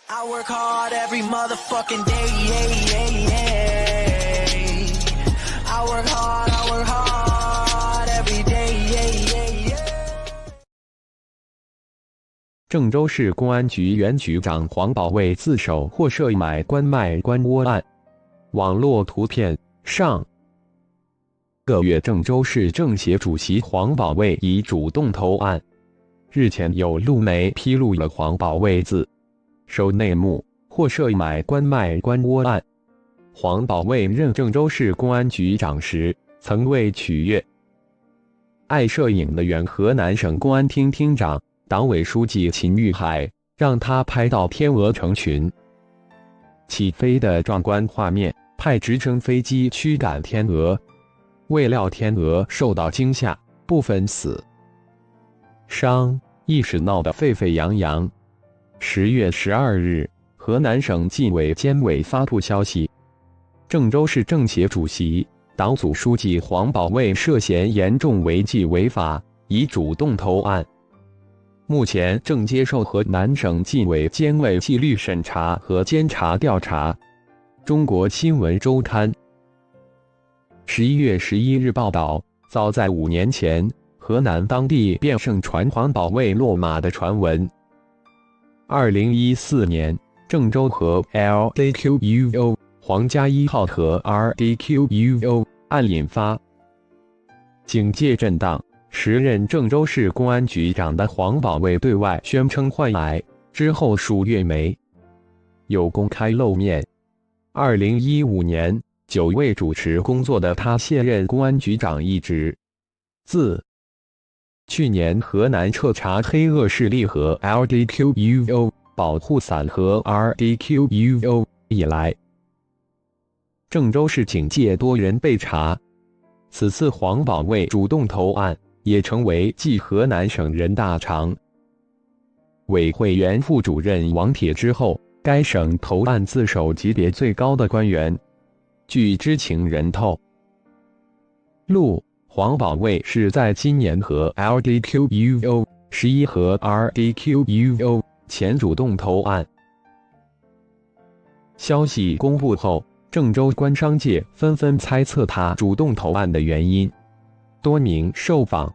I work hard every motherfucking day, yeah, yeah, yeah. I work hard every day, yeah, yeah, yeah. 郑州市公安局原局长黄保卫自首获涉买官卖官窝案。网络图片上。个月，郑州市政协主席黄保卫已主动投案。日前有路媒披露了黄保卫自首内幕，获涉买官卖官窝案。黄保卫任郑州市公安局长时，曾为取悦爱摄影的原河南省公安厅厅长、党委书记秦玉海，让他拍到天鹅成群起飞的壮观画面，派直升飞机驱赶天鹅。未料天鹅受到惊吓，部分死伤，一时闹得沸沸扬扬。10月12日，河南省纪委监委发布消息，郑州市政协主席、党组书记黄保卫涉嫌严重违纪违法，已主动投案，目前正接受河南省纪委监委纪律审查和监察调查。中国新闻周刊11月11日报道，早在5年前，河南当地便盛传黄保卫落马的传闻。2014年，郑州和 LDQUO 皇家1号和 RDQUO 案引发警界震荡。时任郑州市公安局长的黄保卫对外宣称患癌，之后数月没有公开露面。2015年，9位主持工作的他卸任公安局长一职。自去年河南彻查黑恶势力和 LDQUO 保护伞和 RDQUO 以来，郑州市警界多人被查。此次黄保卫主动投案，也成为继河南省人大常委会原副主任王铁之后，该省投案自首级别最高的官员。据知情人透露，黄保卫是在今年和 LDQUO 11和 RDQUO 前主动投案。消息公布后，郑州官商界纷纷猜测他主动投案的原因。多名受访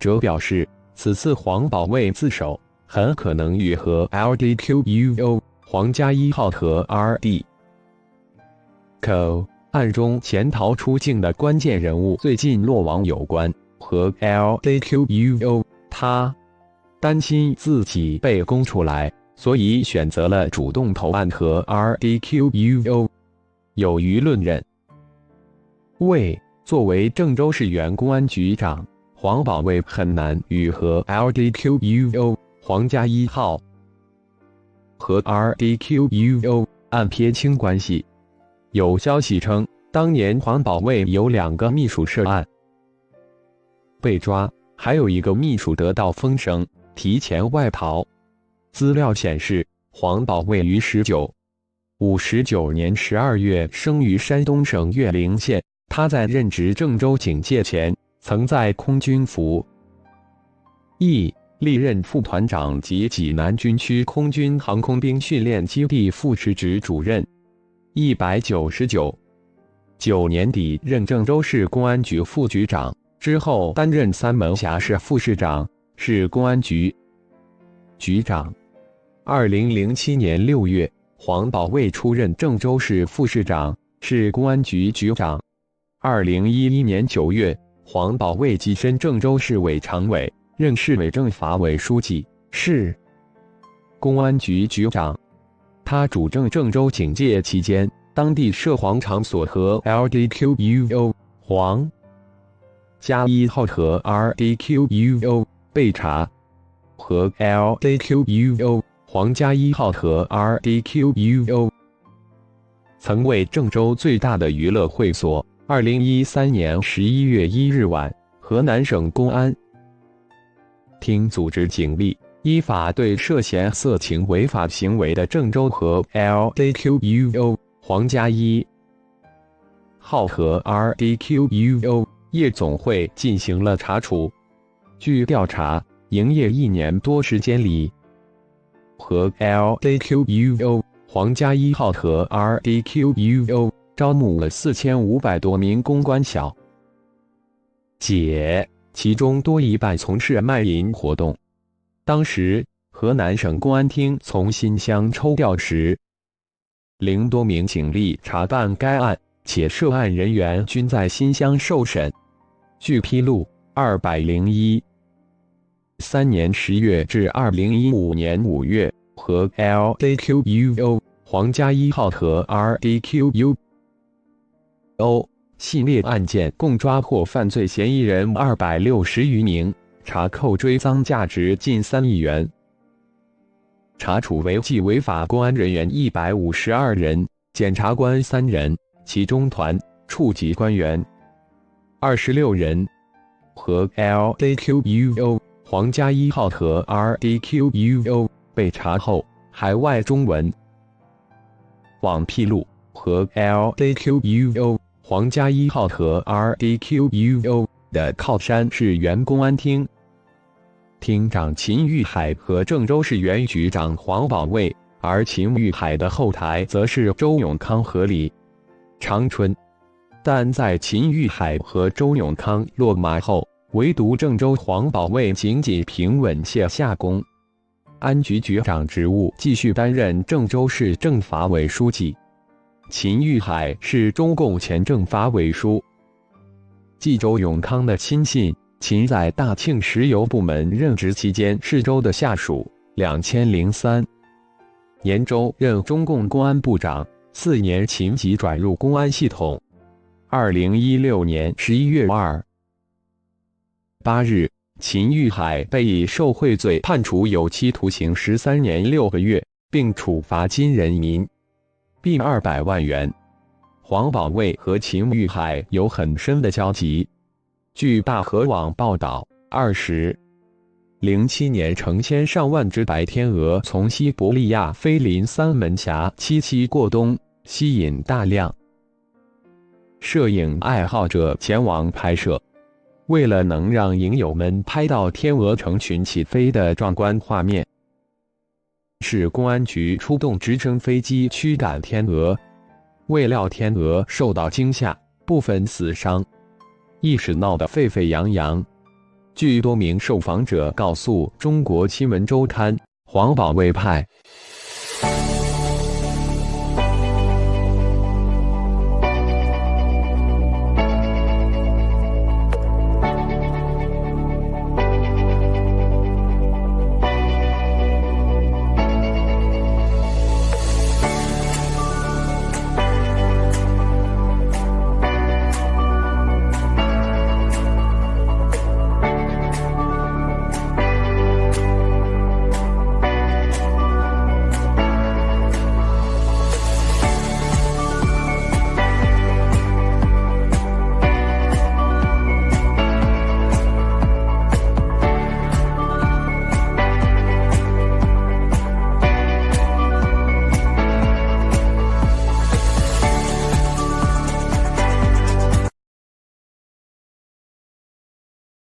者表示，此次黄保卫自首很可能与和 LDQUO 皇家1号和 RDQUO 案中潜逃出境的关键人物最近落网有关。和 LDQUO 他担心自己被供出来，所以选择了主动投案和 RDQUO。有舆论认为，作为郑州市原公安局长，黄保卫很难与和 LDQUO 皇家1号和 RDQUO 案撇清关系。有消息称，当年黄保卫有2个秘书涉案被抓，还有1个秘书得到风声，提前外逃。资料显示，黄保卫于1959年12月生于山东省岳陵县。他在任职郑州警界前，曾在空军服役，历任副团长及济南军区空军航空兵训练基地副师职主任。199年底任郑州市公安局副局长，之后担任三门峡市副市长、市公安局局长。2007年6月，黄保卫出任郑州市副市长、市公安局局长。2011年9月，黄保卫跻身郑州市委常委，任市委政法委书记、市公安局局长。他主政郑州警界期间，当地涉黄场所和 LDQUO 皇家1号和 RDQUO 被查，和 LDQUO 皇家1号和 RDQUO 曾为郑州最大的娱乐会所。2013年11月1日晚，河南省公安厅组织警力，依法对涉嫌色情违法行为的郑州和 LDQUO 皇家1号和 RDQUO 夜总会进行了查处。据调查，营业1年多时间里，和 LDQUO 皇家1号和 RDQUO 招募了4500多名公关小姐，其中多一半从事卖淫活动。当时，河南省公安厅从新乡抽调时，0多名警力查办该案，且涉案人员均在新乡受审。据披露，201、3年10月至2015年5月，和 LDQUO 皇家1号和 RDQUO 系列案件共抓获犯罪嫌疑人260余名，查扣追赃价值近3亿元。查处违纪违法公安人员152人，检察官3人，其中团、处级官员26人。和 LDQUO 皇家1号和 RDQUO 被查后，海外中文网披露，和 LDQUO 皇家1号和 RDQUO 的靠山是原公安厅厅长秦玉海和郑州市原局长黄保卫，而秦玉海的后台则是周永康和李长春。但在秦玉海和周永康落马后，唯独郑州黄保卫仅仅平稳卸下功，安局局长职务继续担任郑州市政法委书记。秦玉海是中共前政法委书记周永康的亲信，秦在大庆石油部门任职期间是周的下属。2003年周任中共公安部长，4年秦即转入公安系统。2016年11月28日，秦玉海被以受贿罪判处有期徒刑13年6个月，并处罚金人民币200万元。黄保卫和秦玉海有很深的交集。据大河网报道，2007年成千上万只白天鹅从西伯利亚飞临三门峡栖息过冬，吸引大量摄影爱好者前往拍摄。为了能让影友们拍到天鹅成群起飞的壮观画面，市公安局出动直升飞机驱赶天鹅。未料天鹅受到惊吓，部分死伤，一时闹得沸沸扬扬。据多名受访者告诉中国新闻周刊，黄保卫派